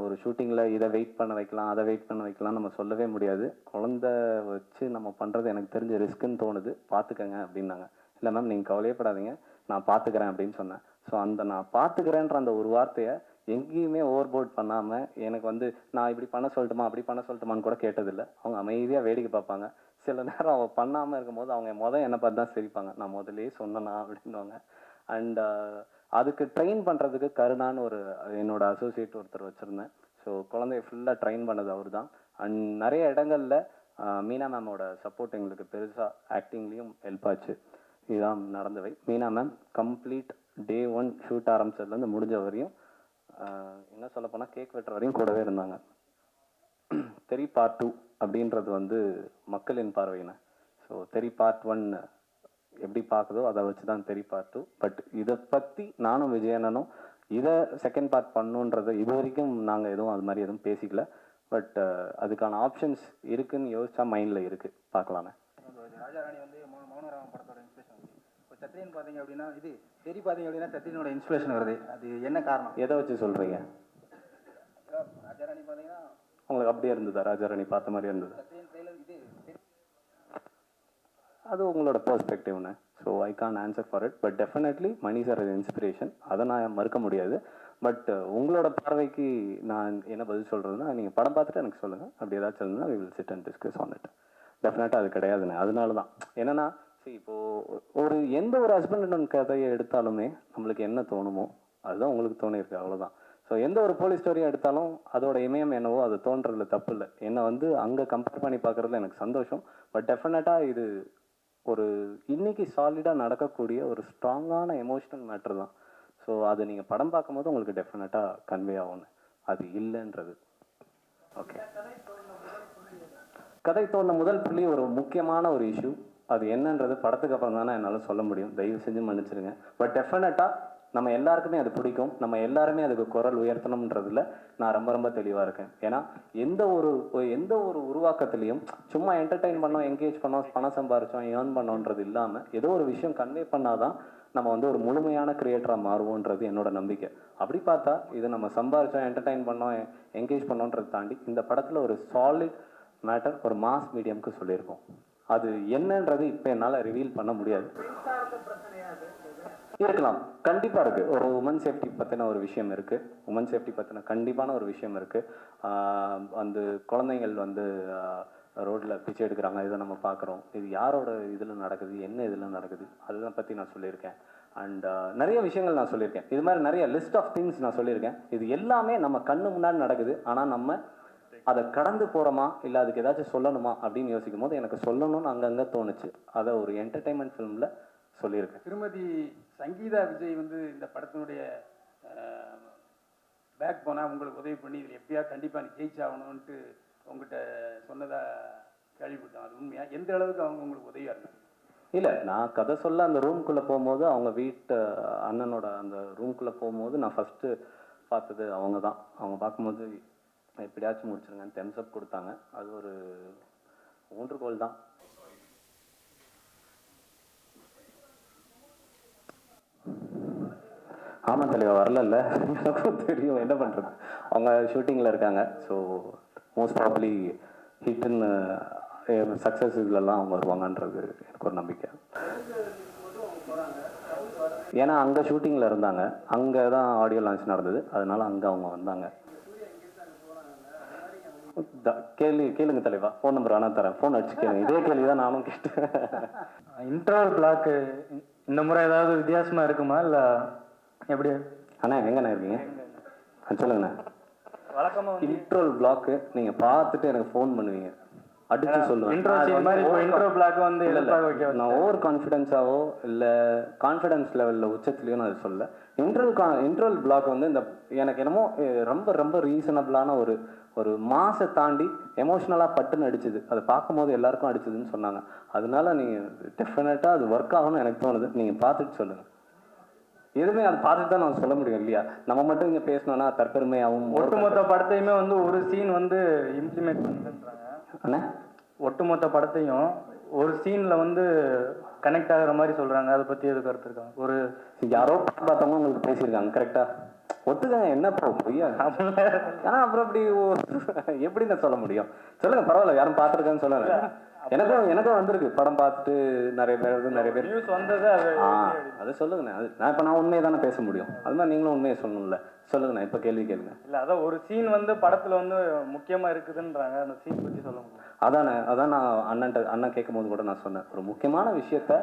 ஒரு ஷூட்டிங்கில் இதை வெயிட் பண்ண வைக்கலாம், அதை வெயிட் பண்ண வைக்கலாம் நம்ம சொல்லவே முடியாது. குழந்த வச்சு நம்ம பண்ணுறது எனக்கு தெரிஞ்ச ரிஸ்க்குன்னு தோணுது, பார்த்துக்கங்க அப்படின்னாங்க. இல்லை மேம் நீங்கள் கவலையப்படாதீங்க, நான் பார்த்துக்கிறேன் அப்படின்னு சொன்னேன். ஸோ அந்த நான் பார்த்துக்கிறேன்ற அந்த ஒரு வார்த்தையை எங்கேயுமே ஓவர்போர்ட் பண்ணாமல் எனக்கு வந்து நான் இப்படி பண்ண சொல்லட்டுமா அப்படி பண்ண சொல்லட்டுமான்னு கூட கேட்டதில்லை. அவங்க அமைதியாக வேடிக்கை பார்ப்பாங்க. சில நேரம் அவள் பண்ணாமல் இருக்கும்போது அவங்க என்னை பார்த்து தான் சிரிப்பாங்க, நான் முதல்லயே சொன்னேனா அப்படின்னுவாங்க. அண்ட் அதுக்கு ட்ரெயின் பண்ணுறதுக்கு கருணான்னு ஒரு என்னோட அசோசியேட் ஒருத்தர் வச்சுருந்தேன். ஸோ குழந்தைய ஃபுல்லாக ட்ரெயின் பண்ணது அவர் தான். அண்ட் நிறைய இடங்களில் மீனா மேமோட சப்போர்ட் எங்களுக்கு பெருசாக ஆக்டிங்லேயும் ஹெல்ப் ஆச்சு. இதுதான் நடந்தவை. மீனா மேம் கம்ப்ளீட் டே 1 ஷூட் ஆரம்பிச்சதுலேருந்து முடிஞ்ச வரையும் என்ன சொல்ல போனால் கேக் வெட்டுற வரையும் கூடவே இருந்தாங்க. தெரி பார்ட் 2 அப்படின்றது வந்து மக்களின் பார்வையின. ஸோ தெரி பார்ட் 1 எப்படி பார்க்குதோ அதை வச்சு தான் தெரி பார்ட் 2. பட் இதை பற்றி நானும் விஜயண்ணனும் இதை செகண்ட் பார்ட் பண்ணுன்றதை இது வரைக்கும் நாங்கள் எதுவும் அது மாதிரி எதுவும் பேசிக்கல. பட் அதுக்கான ஆப்ஷன்ஸ் இருக்குன்னு யோசிச்சா மைண்டில் இருக்குது, பார்க்கலாமே. ராஜாராணி வந்து மௌனராமன் படத்தோட இன்ஸ்பிரேஷன் வருது. இப்போ சத்ரியன் பார்த்தீங்க அப்படின்னா இது தெரி பார்த்தீங்க அப்படின்னா சத்ரியனோட இன்ஸ்பிரேஷன் வருது. அது என்ன காரணம்? எதை வச்சு சொல்கிறீங்க? ராஜாராணி பார்த்தீங்கன்னா உங்களுக்கு அப்படியே இருந்ததா? ராஜாராணி பார்த்த மாதிரி இருந்தது? சத்ரியன் ட்ரெய்லர் இது அது உங்களோட பெர்ஸ்பெக்டிவ்னு. So I can answer for it. But definitely Mani sir inspiration, அதை நான் மறுக்க முடியாது. பட் உங்களோட பார்வைக்கு நான் என்ன பதில் சொல்கிறதுனா, நீங்கள் படம் பார்த்துட்டு எனக்கு சொல்லுங்கள். அப்படி ஏதாச்சும் இருந்தால் we will sit and discuss on it. டெஃபினட்டாக அது கிடையாதுண்ணே. அதனால தான் என்னென்னா, சரி இப்போது எந்த ஒரு ஹஸ்பண்ட் அண்ட் கதையை எடுத்தாலுமே நம்மளுக்கு என்ன தோணுமோ அதுதான் உங்களுக்கு தோணியிருக்கு, அவ்வளோதான். ஸோ எந்த ஒரு போலீஸ் ஸ்டோரியை எடுத்தாலும் அதோட இமயம் என்னவோ அது தோன்றதுல தப்பு இல்லை. என்னை வந்து அங்கே கம்பேர் பண்ணி பார்க்குறதுல எனக்கு சந்தோஷம். பட் டெஃபினட்டாக இது ஒரு இன்னைக்கு சாலிடாக நடக்கக்கூடிய ஒரு ஸ்ட்ராங்கான எமோஷ்னல் மேட்ரு தான். ஸோ அது நீங்கள் படம் பார்க்கும்போது உங்களுக்கு டெஃபினட்டாக கன்வே ஆகணும், அது இல்லைன்றது. ஓகே, கதை தோன்ற முதல் புள்ளி ஒரு முக்கியமான ஒரு இஷ்யூ. அது என்னன்றது படத்துக்கு அப்புறம் தானே என்னால் சொல்ல முடியும், தயவு செஞ்சு மன்னிச்சிருங்க. பட் டெஃபினட்டாக நம்ம எல்லாருக்குமே அது பிடிக்கும், நம்ம எல்லாருமே அதுக்கு குரல் உயர்த்தணுன்றதுல நான் ரொம்ப ரொம்ப தெளிவாக இருக்கேன். ஏன்னா எந்த ஒரு உருவாக்கத்துலேயும் சும்மா என்டர்டெயின் பண்ணோம், என்கேஜ் பண்ணோம், பணம் சம்பாரிச்சோம், ஏர்ன் பண்ணோன்றது இல்லாமல் ஏதோ ஒரு விஷயம் கன்வே பண்ணாதான் நம்ம வந்து ஒரு முழுமையான கிரியேட்டராக மாறுவோன்றது என்னோட நம்பிக்கை. அப்படி பார்த்தா இது நம்ம சம்பாரிச்சோம், என்டர்டெயின் பண்ணோம், என்கேஜ் பண்ணோன்றதை தாண்டி இந்த படத்தில் ஒரு சாலிட் மேட்டர் ஒரு மாஸ் மீடியம்க்கு சொல்லியிருக்கோம். அது என்னன்றது இப்போ என்னால் ரிவீல் பண்ண முடியாது. இருக்கலாம், கண்டிப்பாக இருக்குது. ஒரு உமன் சேஃப்டி பற்றின ஒரு விஷயம் இருக்குது, உமன் சேஃப்டி பற்றின கண்டிப்பான ஒரு விஷயம் இருக்குது. அந்த குழந்தைங்கள் வந்து ரோட்டில் பிச்சை எடுக்கிறாங்க, இதை நம்ம பார்க்குறோம். இது யாரோட இதில் நடக்குது, என்ன இதில் நடக்குது, அதெல்லாம் பற்றி நான் சொல்லியிருக்கேன். அண்ட் நிறைய விஷயங்கள் நான் சொல்லியிருக்கேன். இது மாதிரி நிறைய லிஸ்ட் ஆஃப் திங்ஸ் நான் சொல்லியிருக்கேன். இது எல்லாமே நம்ம கண்ணு முன்னாடி நடக்குது. ஆனால் நம்ம அதை கடந்து போகிறோமா இல்லை அதுக்கு ஏதாச்சும் சொல்லணுமா அப்படின்னு யோசிக்கும் போது எனக்கு சொல்லணும்னு அங்கங்கே தோணுச்சு. அதை ஒரு என்டர்டெயின்மெண்ட் ஃபிலிமில் சொல்லியிருக்கேன். திருமதி சங்கீதா விஜய் வந்து இந்த படத்தினுடைய பேக் போனால் உங்களுக்கு உதவி பண்ணி இதில் எப்படியா கண்டிப்பாக நீ ஜெயிச்சாகணும்ன்ட்டு உங்கள்கிட்ட சொன்னதாக கேள்விப்பட்டோம். அது உண்மையாக எந்த அளவுக்கு அவங்க உங்களுக்கு உதவியாக இருந்தாங்க? இல்லை, நான் கதை சொல்ல அந்த ரூம்குள்ளே போகும்போது, அவங்க வீட்டு அண்ணனோட அந்த ரூம்குள்ளே போகும்போது நான் ஃபஸ்ட்டு பார்த்தது அவங்க தான். அவங்க பார்க்கும்போது எப்படியாச்சும் முடிச்சிருங்கன்னு தெம்ஸ்அப் கொடுத்தாங்க. அது ஒரு ஊன்றுகோல் தான். ஆமாம் தலைவா, வரல, எனக்கும் தெரியும் என்ன பண்ணுறது. அவங்க ஷூட்டிங்கில் இருக்காங்க. ஸோ மோஸ்ட் ப்ராபப்ளி ஹிட்டுன்னு சக்ஸஸ் இதுலலாம் அவங்க வருவாங்கன்றது எனக்கு ஒரு நம்பிக்கை. ஏன்னா அங்கே ஷூட்டிங்கில் இருந்தாங்க, அங்கே தான் ஆடியோ லான்ச் நடந்தது, அதனால அங்கே அவங்க வந்தாங்க. கேளுங்க தலைவா, ஃபோன் நம்பர் ஆனால் தரேன், ஃபோன் அடிச்சு கேளுங்க. இதே கேள்வி தான் நானும் கேட்டேன். இன்டர்வல் பிளாக்கு இந்த முறை ஏதாவது வித்தியாசமாக இருக்குமா இல்லை எப்படி? அண்ணா எங்கண்ணா இருக்கீங்க? சொல்லுங்கண்ணா. வழக்கமாக இன்ட்ரோல் பிளாக்கு நீங்கள் பார்த்துட்டு எனக்கு ஃபோன் பண்ணுவீங்க, அடிச்சு சொல்லுவேன். இன்ட்ரோ பிளாக் வந்து நான் ஓவர் கான்ஃபிடென்ஸாவோ இல்லை கான்ஃபிடென்ஸ் லெவலில் உச்சத்துலையோ நான் அது சொல்ல. இன்ட்ரோல் பிளாக் வந்து இந்த எனக்கு என்னமோ ரொம்ப ரொம்ப ரீசனபிளான ஒரு மாசை தாண்டி எமோஷ்னலாக பட்டுன்னு அடிச்சுது. அதை பார்க்கும்போது எல்லாருக்கும் அடிச்சதுன்னு சொன்னாங்க. அதனால நீங்கள் டெஃபினட்டாக அது ஒர்க் ஆகும்னு எனக்கு தோணுது. நீங்கள் பார்த்துட்டு சொல்லுங்கள். எதுவுமே அதை பார்த்துட்டு தான் நான் சொல்ல முடியும் இல்லையா? நம்ம மட்டும் இங்கே பேசணும்னா தற்பெருமையாகவும். ஒட்டுமொத்த படத்தையுமே வந்து ஒரு சீன் வந்து இம்ப்ளிமெண்ட் பண்ணுறாங்க அண்ணா. ஒட்டுமொத்த படத்தையும் ஒரு சீனில் வந்து கனெக்ட் ஆகிற மாதிரி சொல்கிறாங்க. அதை பற்றி எது கருத்து இருக்காங்க? ஒரு யாரோ பார்த்தவங்க உங்களுக்கு பேசியிருக்காங்க, கரெக்டாக ஒத்துக்கங்க. என்ன பொய்யா? ஆனால் அப்புறம் அப்படி எப்படி நான் சொல்ல முடியும்? சொல்லுங்கள், பரவாயில்ல, யாரும் பார்த்துருக்கான்னு சொல்லுங்க. எனக்கும் வந்திருக்கு படம் பார்த்துட்டு நிறைய பேர் நியூஸ் வந்தது அது அதை சொல்லுங்கண்ணே. நான் இப்போ நான் உண்மையை தானே பேச முடியும். அது மாதிரி நீங்களும் உண்மையை சொல்லணும்ல. சொல்லுங்கண்ணே, இப்போ கேள்வி கேளுங்க. இல்லை, அதான் ஒரு சீன் வந்து படத்தில் வந்து முக்கியமாக இருக்குதுன்றாங்க. அந்த சீன் பற்றி சொல்ல முடியும். அதான் நான் அண்ணன் கேட்கும் போது கூட நான் சொன்னேன், ஒரு முக்கியமான விஷயத்த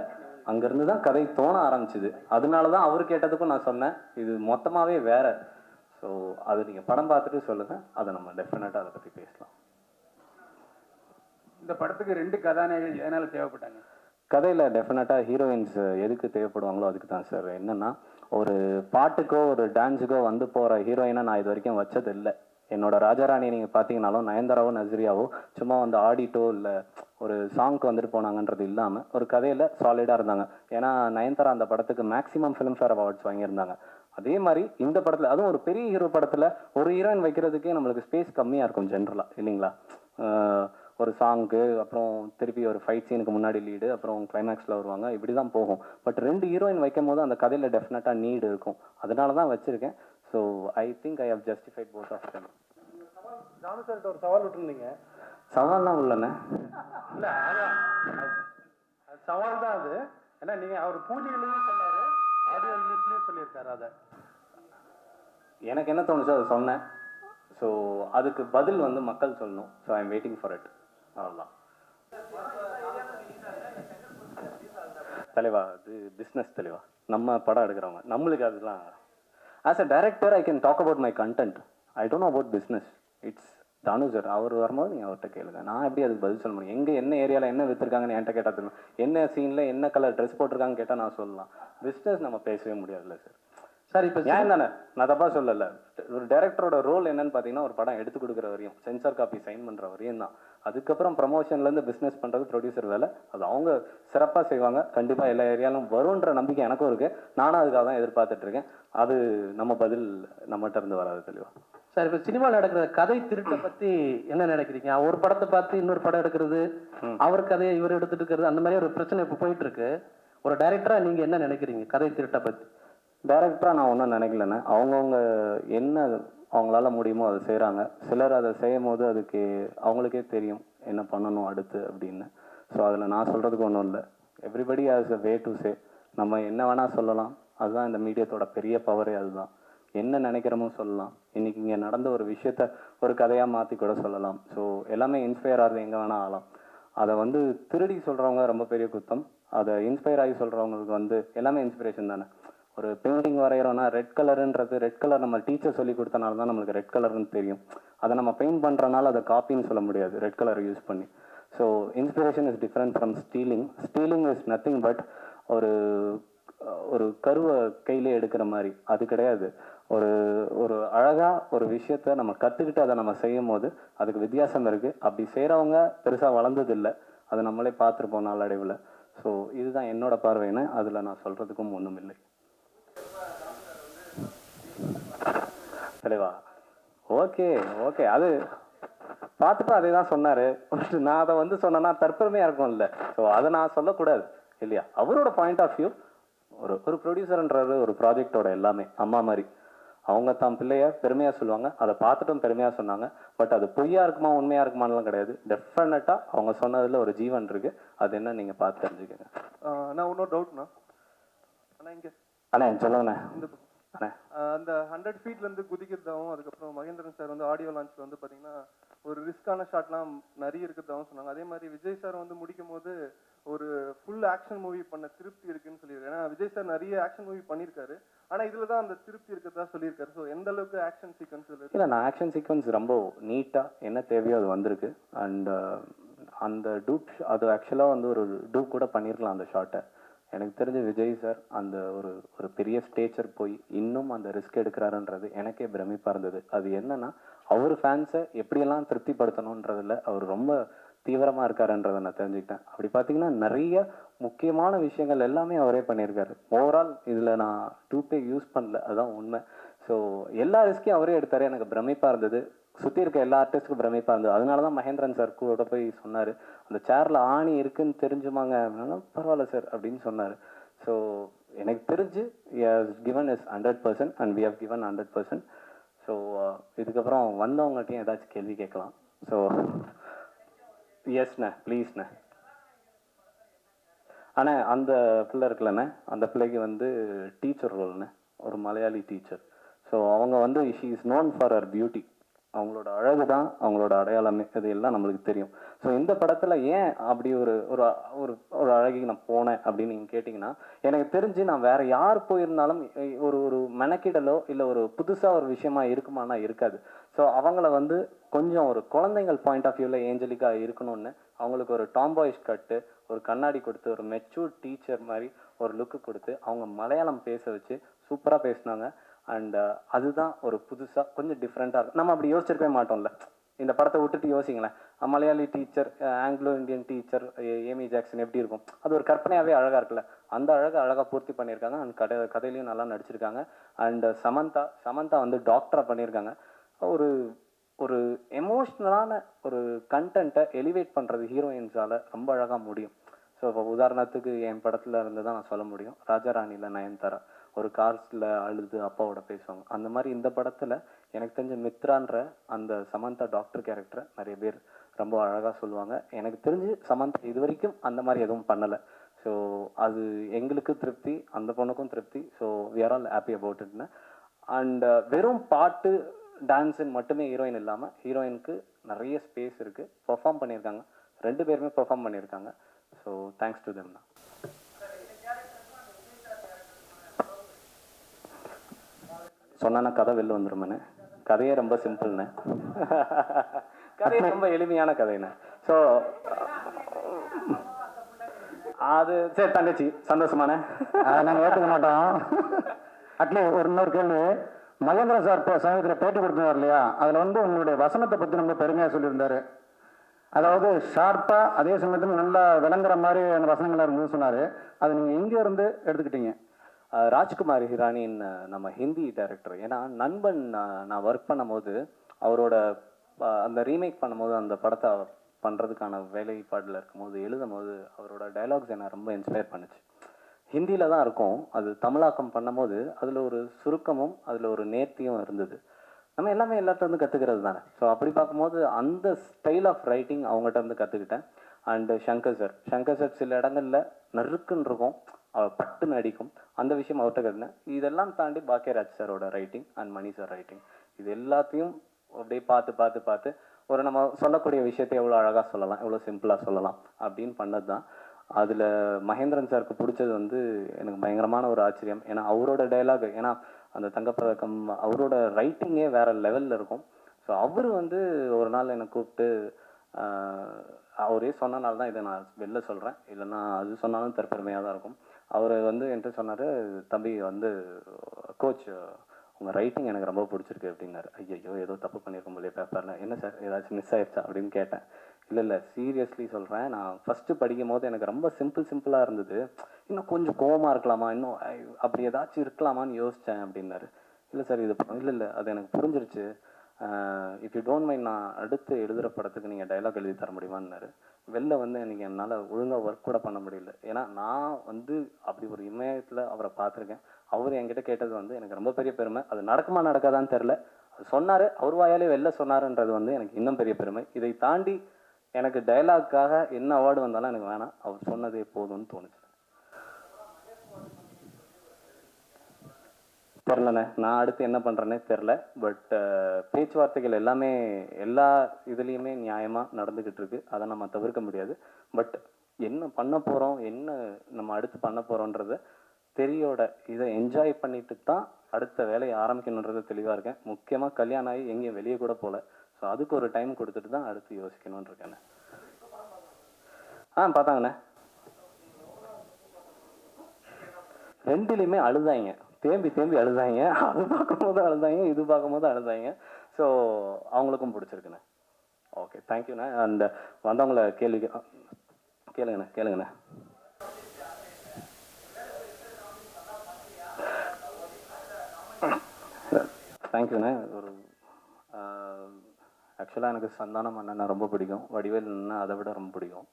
அங்கேருந்து தான் கதை தோண ஆரம்பிச்சுது. அதனால தான் அவர் கேட்டதுக்கும் நான் சொன்னேன், இது மொத்தமாகவே வேற. ஸோ அது நீங்கள் படம் பார்த்துட்டு சொல்லுங்கள், அதை நம்ம டெஃபினட்டாக அதை பற்றி பேசலாம். இந்த படத்துக்கு 2 கதாநாயகிகள் எதனால தேவைப்பட்டாங்க? கதையில் டெஃபினட்டாக ஹீரோயின்ஸ் எதுக்கு தேவைப்படுவாங்களோ அதுக்கு தான் சார். என்னென்னா, ஒரு பாட்டுக்கோ ஒரு டான்ஸுக்கோ வந்து போகிற ஹீரோயினை நான் இது வரைக்கும் வச்சது இல்லை. என்னோட ராஜாராணி நீங்கள் பார்த்தீங்கன்னாலும் நயன்தாராவோ நஸ்ரியாவோ சும்மா வந்து ஆடிட்டோ இல்லை ஒரு சாங்க்கு வந்துட்டு போனாங்கன்றது இல்லாமல் ஒரு கதையில் சாலிடாக இருந்தாங்க. ஏன்னா நயன்தாரா அந்த படத்துக்கு மேக்ஸிமம் ஃபிலிம்ஃபேர் அவார்ட்ஸ் வாங்கியிருந்தாங்க. அதே மாதிரி இந்த படத்தில், அதுவும் ஒரு பெரிய ஹீரோ படத்தில் ஒரு ஹீரோயின் வைக்கிறதுக்கே நம்மளுக்கு ஸ்பேஸ் கம்மியாக இருக்கும் ஜென்ரலாக, இல்லைங்களா? ஒரு சாங்க்கு அப்புறம் திருப்பி ஒரு ஃபைட் சீனுக்கு முன்னாடி லீடு, அப்புறம் கிளைமேக்ஸில் வருவாங்க, இப்படி தான் போகும். பட் 2 ஹீரோயின் வைக்கும் போது அந்த கதையில் டெஃபினட்டாக நீடு இருக்கும். அதனால தான் வச்சுருக்கேன். So I think I have justified both of them. Janu சார்கிட்ட ஒரு சவால் விட்டுருந்தீங்க. சவால்லாம் உள்ளண்ணே. இல்லை அது சவால் தான் அது. ஏன்னா நீங்கள் அவர் பூஜையிலையும் சொன்னார், ஆடியோ ரிலீஸ்லையும் சொல்லியிருக்காரு. அதை எனக்கு என்ன தோணுச்சோ அதை சொன்னேன். ஸோ அதுக்கு பதில் வந்து மக்கள் சொல்லணும். So I am waiting for it. அவ்வளோதான் தலைவா. அது பிஸ்னஸ் தலைவா. நம்ம படம் எடுக்கிறவங்க, நம்மளுக்கு அதெல்லாம் as a director I can talk about my content. I don't know about business. It's Thanu sir. அவர் வரும்போது நீங்கள் அவர்கிட்ட கேளுங்க. நான் எப்படி அதுக்கு பதில் சொல்ல முடியும்? எங்கே என்ன ஏரியாவில் என்ன விற்றுருக்காங்கன்னு என்கிட்ட கேட்டால் தெரியும். என்ன சீனில் என்ன கலர் ட்ரெஸ் போட்டிருக்காங்கன்னு கேட்டால் நான் சொல்லலாம். பிஸ்னஸ் நம்ம பேசவே முடியாதுல்ல சார். சார் இப்போ ஏன் தானே, நான் தப்பாக சொல்லலை. ஒரு டைரக்டரோட ரோல் என்னன்னு பார்த்தீங்கன்னா, ஒரு படம் எடுத்து கொடுக்குற வரையும், சென்சார் காப்பி சைன் பண்ணுற வரையும் தான். அதுக்கப்புறம் ப்ரமோஷன்லேருந்து பிஸ்னஸ் பண்ணுறது ப்ரொடியூசர் வேலை. அது அவங்க சிறப்பாக செய்வாங்க. கண்டிப்பாக எல்லா ஏரியாலும் வரும்ன்ற நம்பிக்கை எனக்கும் இருக்குது. நானும் அதுக்காக தான் எதிர்பார்த்துட்ருக்கேன். அது நம்ம பதில் நம்மகிட்ட இருந்து வராது தெளிவாக. சார், இப்போ சினிமாவில் நடக்கிற கதை திருட்டை பற்றி என்ன நினைக்கிறீங்க? ஒரு படத்தை பார்த்து இன்னொரு படம் எடுக்கிறது, அவர் கதையை இவர் எடுத்துட்டு இருக்கிறது, அந்த மாதிரி ஒரு பிரச்சனை இப்போ போயிட்டு இருக்கு. ஒரு டைரக்டராக நீங்கள் என்ன நினைக்கிறீங்க கதை திருட்டை பற்றி? டைரக்டராக நான் ஒன்றும் நினைக்கலண்ணே. அவங்கவுங்க என்ன அவங்களால முடியுமோ அதை செய்கிறாங்க. சிலர் அதை செய்யும் போது அதுக்கு அவங்களுக்கே தெரியும் என்ன பண்ணணும் அடுத்து அப்படின்னு. ஸோ அதில் நான் சொல்கிறதுக்கு ஒன்றும் இல்லை. Everybody has a way to say. நம்ம என்ன வேணால் சொல்லலாம். அதுதான் இந்த மீடியத்தோட பெரிய பவரே. அதுதான், என்ன நினைக்கிறோமோ சொல்லலாம். இன்றைக்கி இங்கே நடந்த ஒரு விஷயத்த ஒரு கதையாக மாற்றி கூட சொல்லலாம். ஸோ எல்லாமே இன்ஸ்பயர் ஆகிறது எங்கே வேணால் ஆகலாம். அதை வந்து திருடி சொல்கிறவங்க ரொம்ப பெரிய குத்தம். அதை இன்ஸ்பயர் ஆகி சொல்கிறவங்களுக்கு வந்து எல்லாமே இன்ஸ்பிரேஷன் தானே. ஒரு பெயிண்டிங் வரைகிறோன்னா ரெட் கலருன்றது, ரெட் கலர் நம்ம டீச்சர் சொல்லி கொடுத்தனால தான் நம்மளுக்கு ரெட் கலர்னு தெரியும். அதை நம்ம பெயிண்ட் பண்ணுறனால அதை காப்பின்னு சொல்ல முடியாது ரெட் கலர் யூஸ் பண்ணி. So inspiration is different from stealing. Stealing is nothing but ஒரு கருவை கையிலே எடுக்கிற மாதிரி. அது கிடையாது. ஒரு அழகாக ஒரு விஷயத்த நம்ம கற்றுக்கிட்டு அதை நம்ம செய்யும் போது அதுக்கு வித்தியாசம் இருக்குது. அப்படி செய்கிறவங்க பெருசாக வளர்ந்ததில்லை. அதை நம்மளே பார்த்துருப்போம் நாளடைவில். ஸோ இதுதான் என்னோட பார்வைன்னு. அதில் நான் சொல்கிறதுக்கும் ஒன்றும் இல்லை தெளிவா. ஓகே ஓகே, அது பார்த்துட்டு அதே தான் சொன்னார். நான் அதை வந்து சொன்னேன்னா தற்பெருமையாக இருக்கும்ல. ஸோ அதை நான் சொல்லக்கூடாது இல்லையா? அவரோட பாயிண்ட் ஆஃப் வியூ. ஒரு ப்ரொடியூசர்ன்றது ஒரு ப்ராஜெக்டோட எல்லாமே அம்மா மாதிரி. அவங்க தான் பிள்ளைய பெருமையாக சொல்லுவாங்க. அதை பார்த்துட்டும் பெருமையாக சொன்னாங்க. பட் அது பொய்யா இருக்குமா உண்மையாக இருக்குமானலாம் கிடையாது. டெஃபினட்டாக அவங்க சொன்னதில் ஒரு ஜீவன் இருக்குது. அது என்ன நீங்கள் பார்த்து தெரிஞ்சுக்கங்க. நான் இன்னொரு டவுட்ண்ணா. ஆனால் இங்கே அண்ணே சொல்லுங்கண்ணே. இந்த அந்த 100 ஃபீட்லேருந்து குதிக்கிறதாகவும், அதுக்கப்புறம் மகேந்திரன் சார் வந்து ஆடியோ லான்ச்சில் வந்து பார்த்தீங்கன்னா ஒரு ரிஸ்கான ஷாட்லாம் நிறைய இருக்கிறதாகவும் சொன்னாங்க. அதே மாதிரி விஜய் சார் வந்து முடிக்கும் போது ஒரு ஃபுல் ஆக்ஷன் மூவி பண்ண திருப்தி இருக்குன்னு சொல்லியிருக்காரு. ஏன்னா விஜய் சார் நிறைய ஆக்ஷன் மூவி பண்ணியிருக்காரு, ஆனால் இதில் தான் அந்த திருப்தி இருக்கிறதா சொல்லியிருக்காரு. ஸோ எந்த அளவுக்கு ஆக்ஷன் சீக்வன்ஸ் இல்லை, நான் ஆக்ஷன் சீக்வன்ஸ் ரொம்ப நீட்டாக என்ன தேவையோ அது வந்திருக்கு. அண்ட் அந்த டூப் அது ஆக்சுவலாக வந்து ஒரு டூப் கூட பண்ணியிருக்கலாம் அந்த ஷாட்டை. எனக்கு தெரிஞ்ச விஜய் சார் அந்த ஒரு பெரிய ஸ்டேச்சர் போய் இன்னும் அந்த ரிஸ்க் எடுக்கிறாருன்றது எனக்கே பிரமிப்பாக இருந்தது. அது என்னன்னா, அவர் ஃபேன்ஸை எப்படியெல்லாம் திருப்திப்படுத்தணுன்றதில் அவர் ரொம்ப தீவிரமாக இருக்காருன்றதை நான் தெரிஞ்சுக்கிட்டேன். அப்படி பார்த்தீங்கன்னா நிறைய முக்கியமான விஷயங்கள் எல்லாமே அவரே பண்ணியிருக்காரு. ஓவரால் இதில் நான் டூப்பே யூஸ் பண்ணல, அதுதான் உண்மை. ஸோ எல்லா ரிஸ்க்கையும் அவரே எடுத்தார். எனக்கு பிரமிப்பாக இருந்தது. சுற்றி இருக்க எல்லா ஆர்டிஸ்ட்டுக்கும் பிரமிப்பாக இருந்தது. அதனால தான் மகேந்திரன் சார் கூட போய் சொன்னார், அந்த சேரில் ஆணி இருக்குன்னு தெரிஞ்சுமாங்க அப்படின்னா பரவாயில்ல சார் அப்படின்னு சொன்னார். ஸோ எனக்கு தெரிஞ்சு given is 100% and we have given 100%. So இதுக்கப்புறம் வந்தவங்ககிட்டையும் ஏதாச்சும் கேள்வி கேட்கலாம். ஸோ எஸ்ண்ணே, ப்ளீஸ்ண்ணே. ஆனால் அந்த பிள்ளை இருக்குல்லண்ணே, அந்த பிள்ளைக்கு வந்து டீச்சர் ரோல்ண்ணே, ஒரு மலையாளி டீச்சர். ஸோ அவங்க வந்து she is known for her beauty. அவங்களோட அழகு தான் அவங்களோட அடையாளமே, அது எல்லாம் நம்மளுக்கு தெரியும். ஸோ இந்த படத்தில் ஏன் அப்படி ஒரு ஒரு ஒரு ஒரு அழகிக்கு நான் போனேன் அப்படின்னு நீங்கள் கேட்டிங்கன்னா, எனக்கு தெரிஞ்சு நான் வேறு யார் போயிருந்தாலும் ஒரு ஒரு மெனக்கிடலோ இல்லை ஒரு புதுசாக ஒரு விஷயமா இருக்குமானா இருக்காது. ஸோ அவங்கள வந்து கொஞ்சம் ஒரு குழந்தைங்கள் பாயிண்ட் ஆஃப் வியூவில் ஏஞ்சலிக்காக இருக்கணும்னு அவங்களுக்கு ஒரு டாம்பாய்ஸ் கட்டு, ஒரு கண்ணாடி கொடுத்து, ஒரு மெச்சூர் டீச்சர் மாதிரி ஒரு லுக்கு கொடுத்து அவங்க மலையாளம் பேச வச்சு சூப்பராக பேசினாங்க. அண்ட் அதுதான் ஒரு புதுசாக கொஞ்சம் டிஃப்ரெண்ட்டாக இருக்கும். நம்ம அப்படி யோசிச்சிருக்கவே மாட்டோம்ல. இந்த படத்தை விட்டுட்டு யோசிங்களேன், Malayali teacher, Anglo Indian teacher, Amy Jackson எப்படி இருக்கும், அது ஒரு கற்பனையாகவே அழகாக இருக்குல்ல. அந்த அழகாக பூர்த்தி பண்ணியிருக்காங்க. அண்ட் கதையிலையும் நல்லா நடிச்சிருக்காங்க. அண்ட் சமந்தா வந்து டாக்டராக பண்ணியிருக்காங்க. ஒரு ஒரு எமோஷ்னலான ஒரு கண்டென்ட்டை எலிவேட் பண்ணுறது ஹீரோயின்ஸால் ரொம்ப அழகாக முடியும். ஸோ இப்போ உதாரணத்துக்கு என் படத்தில் இருந்து தான் நான் சொல்ல முடியும். ராஜாராணியில் நயன்தாரா ஒரு கார்ஸில் அழுது அப்பாவோட பேசுவாங்க. அந்த மாதிரி இந்த படத்தில் எனக்கு தெரிஞ்ச மித்ரான்ற அந்த சமந்தா டாக்டர் கேரக்டரை நிறைய பேர் ரொம்ப அழகாக சொல்லுவாங்க. எனக்கு தெரிஞ்சு சமந்தா இது வரைக்கும் அந்த மாதிரி எதுவும் பண்ணலை. ஸோ அது எங்களுக்கு திருப்தி, அந்த பொண்ணுக்கும் திருப்தி. So we are all happy about இட்னு. அண்ட் வெறும் பாட்டு டான்ஸுன்னு மட்டுமே ஹீரோயின் இல்லாமல் ஹீரோயினுக்கு நிறைய ஸ்பேஸ் இருக்குது. பெர்ஃபார்ம் பண்ணியிருக்காங்க, 2 பேருமே பெர்ஃபார்ம் பண்ணியிருக்காங்க. ஸோ தேங்க்ஸ் டு தெம் தான். சொன்னா கதை வெளில வந்துருமேண்ணே. கதையே ரொம்ப சிம்பிள்ண்ணே. கதையே ரொம்ப எளிமையான கதைண்ணே. ஸோ அது சரி தங்கச்சி சந்தோஷமாண்ணே. நாங்கள் ஏற்றுக்க மாட்டோம். அட்லீஸ்ட் ஒரு இன்னொரு கேள்வி. மகேந்திரன் சார் இப்போ சமீபத்தில் பேட்டி கொடுத்துருந்தார் இல்லையா, அதில் வந்து உங்களுடைய வசனத்தை பற்றி ரொம்ப பெருமையாக சொல்லியிருந்தார். அதாவது ஷார்ப்பாக அதே சமயத்தில் நல்லா விளங்குற மாதிரி அந்த வசனங்களாக இருந்ததுன்னு சொன்னார். அது நீங்கள் எங்கே இருந்து எடுத்துக்கிட்டீங்க? ராஜ்குமார் ஹிரானின்னு நம்ம ஹிந்தி டைரக்டர். ஏன்னா நண்பன் நான் ஒர்க் பண்ணும்போது அவரோட அந்த ரீமேக் பண்ணும்போது அந்த படத்தை பண்ணுறதுக்கான வேலைப்பாடில் இருக்கும்போது எழுதும் போது அவரோட டைலாக்ஸ் என்னை ரொம்ப இன்ஸ்பயர் பண்ணுச்சு. ஹிந்தியில் தான் இருக்கும், அது தமிழாக்கம் பண்ணும்போது அதில் ஒரு சுருக்கமும் அதில் ஒரு நேர்த்தியும் இருந்தது. நம்ம எல்லாமே எல்லாத்திலேருந்து கற்றுக்கிறது தானே. ஸோ அப்படி பார்க்கும்போது அந்த ஸ்டைல் ஆஃப் ரைட்டிங் அவங்ககிட்ட இருந்து கற்றுக்கிட்டேன். அண்டு சங்கர் சார் சில இடங்களில் நறுக்குன்னு இருக்கும், அவர் பட்டுன்னு அடிக்கும், அந்த விஷயம் அவர்கிட்ட கற்றுனேன். இதெல்லாம் தாண்டி பாக்கியராஜ் சாரோட writing and Mani sir writing, இது எல்லாத்தையும் அப்படியே பார்த்து ஒரு நம்ம சொல்லக்கூடிய விஷயத்தை எவ்வளோ அழகாக சொல்லலாம், எவ்வளோ சிம்பிளாக சொல்லலாம் அப்படின்னு பண்ணது தான். அதில் மகேந்திரன் சாருக்கு பிடிச்சது வந்து எனக்கு பயங்கரமான ஒரு ஆச்சரியம். ஏன்னா அவரோட டைலாக், ஏன்னா அந்த தங்கப்பதக்கம் அவரோட ரைட்டிங்கே வேறு லெவலில் இருக்கும். ஸோ அவர் வந்து ஒரு நாள் என்னை கூப்பிட்டு அவரே சொன்னனால தான் இதை நான் வெளில சொல்கிறேன், இல்லைன்னா அது சொன்னாலும் தற்பெருமையாக தான் இருக்கும். அவர் வந்து என்கிட்ட சொன்னார், தம்பி வந்து கோச் உங்கள் ரைட்டிங் எனக்கு ரொம்ப பிடிச்சிருக்கு அப்படின்னாரு. ஐயோ ஏதோ தப்பு பண்ணியிருக்க முடியாது பேப்பரில், என்ன சார் ஏதாச்சும் மிஸ் ஆயிடுச்சா அப்படின்னு கேட்டேன். இல்லை சீரியஸ்லி சொல்கிறேன், நான் ஃபஸ்ட்டு படிக்கும் போது எனக்கு ரொம்ப சிம்பிளாக இருந்தது, இன்னும் கொஞ்சம் கோவமாக இருக்கலாமா, இன்னும் அப்படி ஏதாச்சும் இருக்கலாமான்னு யோசித்தேன் அப்படின்னாரு. இல்லை சார் இது இல்லை அது எனக்கு புரிஞ்சிருச்சு, இஃப் யூ டோன்ட் மைண்ட் நான் அடுத்து எழுதுகிற படத்துக்கு நீங்கள் டைலாக் எழுதி தர முடியுமான்னாரு. வெளில வந்து எனக்கு என்னால் ஒழுங்காக ஒர்க் கூட பண்ண முடியல. ஏன்னா நான் வந்து அப்படி ஒரு இமயத்தில் அவரை பார்த்துருக்கேன். அவர் என்கிட்ட கேட்டது வந்து எனக்கு ரொம்ப பெரிய பெருமை. அது நடக்குமா நடக்காதான்னு தெரில, அது சொன்னார், அவர் வாயாலே வெளில சொன்னாருன்றது வந்து எனக்கு இன்னும் பெரிய பெருமை. இதை தாண்டி எனக்கு டைலாக்காக என்ன அவார்டு வந்தாலும் எனக்கு வேணாம், அவர் சொன்னதே போதும்னு தோணுச்சு. தெரிலண்ணே, நான் அடுத்து என்ன பண்ணுறேன்னே தெரில. பட் பேச்சுவார்த்தைகள் எல்லாமே எல்லா இதுலேயுமே நியாயமாக நடந்துக்கிட்டு இருக்கு, அதை நம்ம தவிர்க்க முடியாது. பட் என்ன பண்ண போகிறோம், என்ன நம்ம அடுத்து பண்ண போகிறோன்றத தெரியோட இதை என்ஜாய் பண்ணிட்டு தான் அடுத்த வேலையை ஆரம்பிக்கணுன்றது தெளிவாக இருக்கேன். முக்கியமாக கல்யாணம் ஆகி எங்கேயும் வெளியே கூட போகல. ஸோ அதுக்கு ஒரு டைம் கொடுத்துட்டு தான் அடுத்து யோசிக்கணும்னு இருக்கேண்ணே. பார்த்தாங்கண்ணே, 2லையுமே அழுதாங்க, தேம்பி அழுதாங்க. அது பார்க்கும்போது அழுதாங்க, இது பார்க்கும்போது அழுதாங்க. ஸோ அவங்களுக்கும் பிடிச்சிருக்குண்ணே. ஓகே, தேங்க்யூண்ணே. அண்ட் வந்தவங்கள கேளுங்கண்ணே. தேங்க்யூண்ணே. ஒரு ஆக்சுவலாக எனக்கு சந்தானம் அண்ணனை ரொம்ப பிடிக்கும், வடிவேல் அண்ணன் அதை விட ரொம்ப பிடிக்கும்.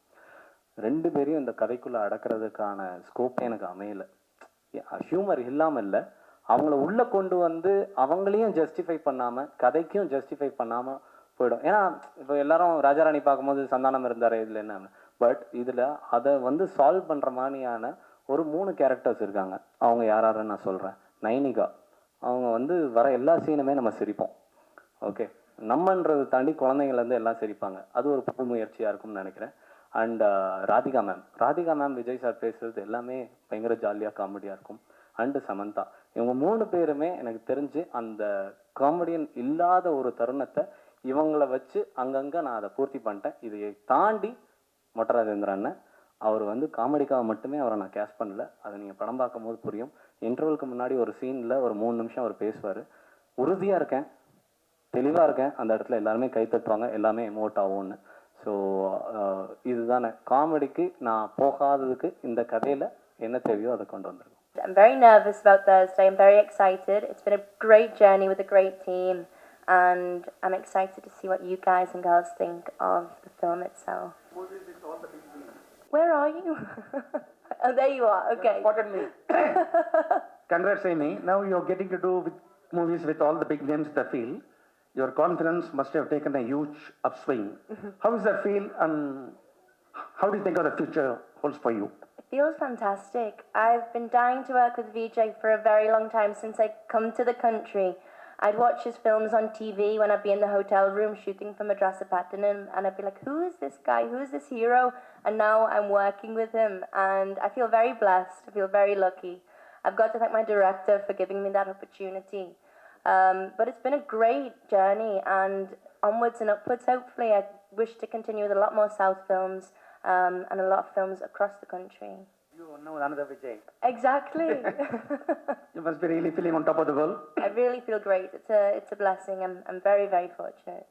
2 பேரையும் இந்த கதைக்குள்ளே அடக்கிறதுக்கான ஸ்கோப்பே எனக்கு அமையலை. ஹியூமர் இல்லாமல் இல்லை, அவங்கள உள்ளே கொண்டு வந்து அவங்களையும் ஜஸ்டிஃபை பண்ணாமல் கதைக்கும் ஜஸ்டிஃபை பண்ணாமல் போயிடும். ஏன்னா இப்போ எல்லாரும் ராஜாராணி பார்க்கும்போது சந்தானம் இருந்தார் இதில் என்ன, பட் இதில் அதை வந்து சால்வ் பண்ணுற மாதிரியான ஒரு 3 கேரக்டர்ஸ் இருக்காங்க. அவங்க யாருன்னு நான் சொல்கிறேன். நைனிகா, அவங்க வந்து வர எல்லா சீனுமே நம்ம சிரிப்போம். ஓகே, நம்மன்றதை தாண்டி குழந்தைங்கள்லேருந்து எல்லாம் சிரிப்பாங்க. அது ஒரு புது முயற்சியாக இருக்கும்னு நினைக்கிறேன். And Radhika ma'am Vijay sir பேசுகிறது எல்லாமே பயங்கர ஜாலியாக காமெடியாக இருக்கும். அண்டு சமந்தா, இவங்க 3 பேருமே எனக்கு தெரிஞ்சு அந்த காமெடியன் இல்லாத ஒரு தருணத்தை இவங்கள வச்சு அங்கங்கே நான் அதை பூர்த்தி பண்ணிட்டேன். இதை தாண்டி மொட்டராஜேந்திர அண்ணன், அவர் வந்து காமெடிக்காக மட்டுமே அவரை நான் கேஷ் பண்ணல. அதை நீங்கள் படம் பார்க்கும்போது புரியும். இன்டர்வலுக்கு முன்னாடி ஒரு சீனில் ஒரு 3 நிமிஷம் அவர் பேசுவார். உறுதியாக இருக்கேன், தெளிவாக இருக்கேன், அந்த இடத்துல எல்லாருமே கை தட்டுவாங்க, எல்லாமே எமோட் ஆகும்னு. ஸோ இதுதானே காமெடிக்கு நான் போகாததுக்கு இந்த கதையில் என்ன தேவையோ அதை கொண்டு வந்திருக்கோம். I'm very nervous about Thursday. I'm very excited. It's been a great journey with a great team, and I'm excited to see what you guys and girls think of the film itself. Where are you? Oh, there you are. Okay. Spotted me. Congrats, Amy. Now you're getting to do with movies with all the big names in the field. Your confidence must have taken a huge upswing. How is that feel, and how do you think of the future holds for you? It feels fantastic. I've been dying to work with Vijay for a very long time since I come to the country. I'd watch his films on TV when I'd be in the hotel room shooting for Madrasa Platinum, and I'd be like, who is this guy? Who is this hero? And now I'm working with him, and I feel very blessed. I feel very lucky. I've got to thank my director for giving me that opportunity. But it's been a great journey, and onwards and upwards. Hopefully, I wish to continue with a lot more South films and a lot of films across the country. You know another Vijay. Exactly. You must be really feeling on top of the world. I really feel great. It's a blessing. I'm very, very fortunate.